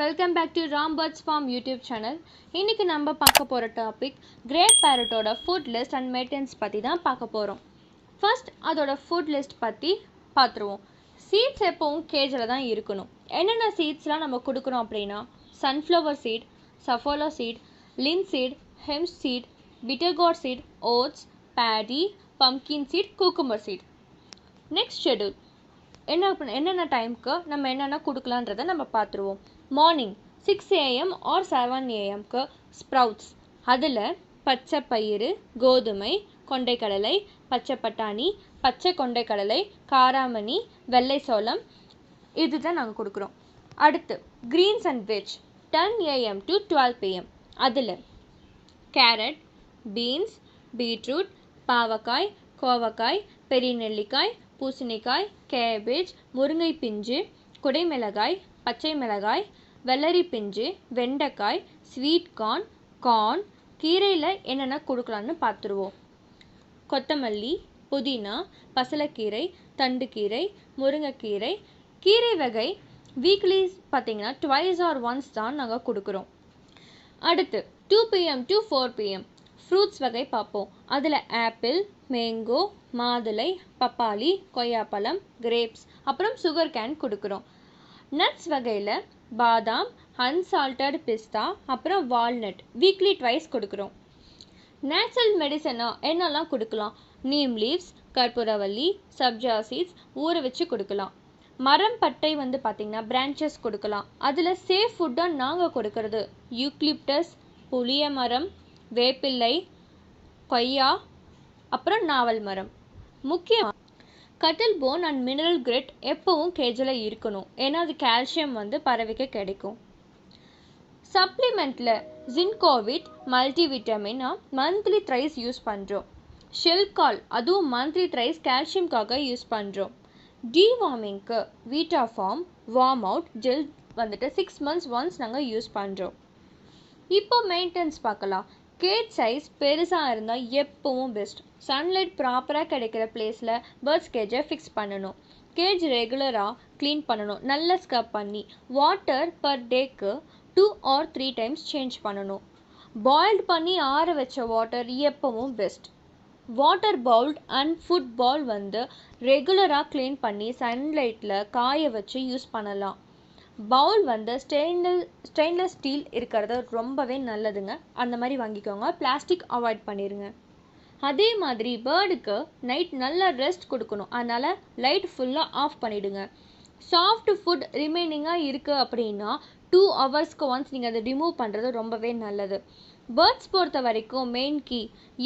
welcome back to Ram Birds Farm YouTube channel. இன்னைக்கு நம்ம பார்க்க போற டாபிக் கிரேப் பேரட்டோட ஃபுட் லிஸ்ட் அண்ட் மெயின்டெனன்ஸ் பத்தி தான் பார்க்க போறோம். ஃபர்ஸ்ட் அதோட ஃபுட் லிஸ்ட் பத்தி பார்த்துருவோம். சீட்ஸ் எப்பவும் கேஜ்ல தான் இருக்கணும். என்னென்ன சீட்ஸ்லாம் நம்ம கொடுக்குறோம் அப்படின்னா sunflower seed, Saffola seed, linseed, hemp seed, bitter gourd seed, oats, paddy, pumpkin seed, cucumber seed. Next schedule என்னென்ன டைமுக்கு நம்ம என்னென்ன கொடுக்கலான்றதை நம்ம பார்த்துருவோம். மார்னிங் 6 AM ஆர் 7 AMக்கு ஸ்ப்ரவுட்ஸ், அதில் பச்சை பயிறு, கோதுமை, கொண்டைக்கடலை, பச்சை பட்டாணி, பச்சை கொண்டைக்கடலை, காராமணி, வெள்ளை சோளம், இதுதான் நாங்கள் கொடுக்குறோம். அடுத்து greens and veg 10 AM to 12 PM, அதில் கேரட், பீன்ஸ், பீட்ரூட், பாவக்காய், கோவக்காய், பெரிய நெல்லிக்காய், பூசணிக்காய், கேபேஜ், முருங்கை பிஞ்சு, குடைமிளகாய், பச்சை மிளகாய், வெள்ளரி பிஞ்சு, வெண்டைக்காய், ஸ்வீட் கார்ன், கீரையில் என்னென்ன கொடுக்கலான்னு பார்த்துருவோம். கொத்தமல்லி, புதினா, பசலைக்கீரை, தண்டுக்கீரை, முருங்கைக்கீரை, கீரை வகை வீக்லி பார்த்திங்கன்னா ட்வைஸ் ஆர் ஒன்ஸ் தான் நாங்கள் கொடுக்குறோம். அடுத்து 2 PM to 4 PM ஃப்ரூட்ஸ் வகை பார்ப்போம். அதில் ஆப்பிள், மேங்கோ, மாதுளை, பப்பாளி, கொய்யாப்பழம், கிரேப்ஸ், அப்புறம் சுகர் கேன் கொடுக்குறோம். நட்ஸ் வகையில் பாதாம், அன்சால்டட் பிஸ்தா, அப்புறம் வால்நட் வீக்லி ட்வைஸ் கொடுக்குறோம். நேச்சுரல் மெடிசனாக என்னெல்லாம் கொடுக்கலாம்? நீம் லீவ்ஸ், கற்பூரவல்லி, சப்ஜா சீட்ஸ் ஊற வச்சு கொடுக்கலாம். மரம் பட்டை பார்த்திங்கன்னா பிரான்ச்சஸ் கொடுக்கலாம். அதில் சேஃப் ஃபுட்டாக நாங்கள் கொடுக்கறது யூக்லிப்டஸ், புளிய மரம், வேப்பிள்ளை, கொய்யா, அப்புறம் நாவல் மரம். முக்கியமாக கட்டில் போன் அண்ட் மினரல் கிரிட் எப்பவும் கேஜில் இருக்கணும். ஏன்னா அது கால்சியம் பறவைக்கு கிடைக்கும். சப்ளிமெண்ட்டில் ஜின்கோவிட் மல்டிவிட்டமினா மந்த்லி த்ரைஸ் யூஸ் பண்ணுறோம். ஷெல்கால் அதுவும் மந்த்லி த்ரைஸ் கால்சியம்காக யூஸ் பண்ணுறோம். டிவார்மிங்க்கு Vetafarm worm out gel 6 months once நாங்கள் யூஸ் பண்ணுறோம். இப்போ மெயின்டெனன்ஸ் பார்க்கலாம். கேஜ் சைஸ் பெருசாக இருந்தால் எப்பவும் பெஸ்ட். சன்லைட் ப்ராப்பராக கிடைக்கிற பிளேஸில் பேர்ட்ஸ் கேஜை ஃபிக்ஸ் பண்ணணும். கேஜ் ரெகுலராக க்ளீன் பண்ணணும். நல்ல ஸ்க்ரப் பண்ணி வாட்டர் பர் டேக்கு 2 or 3 times சேஞ்ச் பண்ணணும். பாயில்ட் பண்ணி ஆற வச்ச வாட்டர் எப்பவும் best. Water bowl and food bowl ரெகுலராக க்ளீன் பண்ணி சன்லைட்டில் காய வச்சு யூஸ் பண்ணலாம். பவுல் ஸ்டெயின்லெஸ் ஸ்டீல் இருக்கிறது ரொம்பவே நல்லதுங்க. அந்த மாதிரி வாங்கிக்கோங்க. பிளாஸ்டிக் அவாய்ட் பண்ணிடுங்க. அதே மாதிரி பேர்டுக்கு நைட் நல்லா ரெஸ்ட் கொடுக்கணும். அதனால் லைட் ஃபுல்லாக ஆஃப் பண்ணிவிடுங்க. சாஃப்ட் ஃபுட் ரிமைனிங்காக இருக்குது அப்படின்னா 2 hours ஒன்ஸ் நீங்கள் அதை ரிமூவ் பண்ணுறது ரொம்பவே நல்லது. பேர்ட்ஸ் பொறுத்த வரைக்கும் மெயின் கீ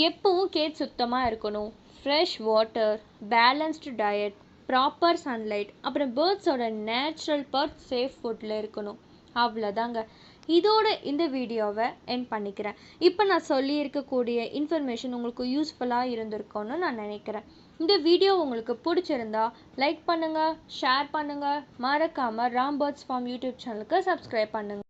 எப்பவும் கேஜ் சுத்தமாக இருக்கணும். Fresh water, balanced diet, proper sunlight, அப்புறம் பேர்ட்ஸோட நேச்சுரல் பர்த் சேஃப் ஃபுட்டில் இருக்கணும். அவ்வளோதாங்க. இதோட இந்த வீடியோவை எண்ட் பண்ணிக்கிறேன். இப்போ நான் சொல்லியிருக்கக்கூடிய இன்ஃபர்மேஷன் உங்களுக்கு யூஸ்ஃபுல்லாக இருந்திருக்கும்னு நான் நினைக்கிறேன். இந்த வீடியோ உங்களுக்கு பிடிச்சிருந்தா லைக் பண்ணுங்கள், ஷேர் பண்ணுங்கள், மறக்காமல் ராம் பேர்ட்ஸ் ஃபார்ம் யூடியூப் சேனலுக்கு சப்ஸ்கிரைப் பண்ணுங்கள்.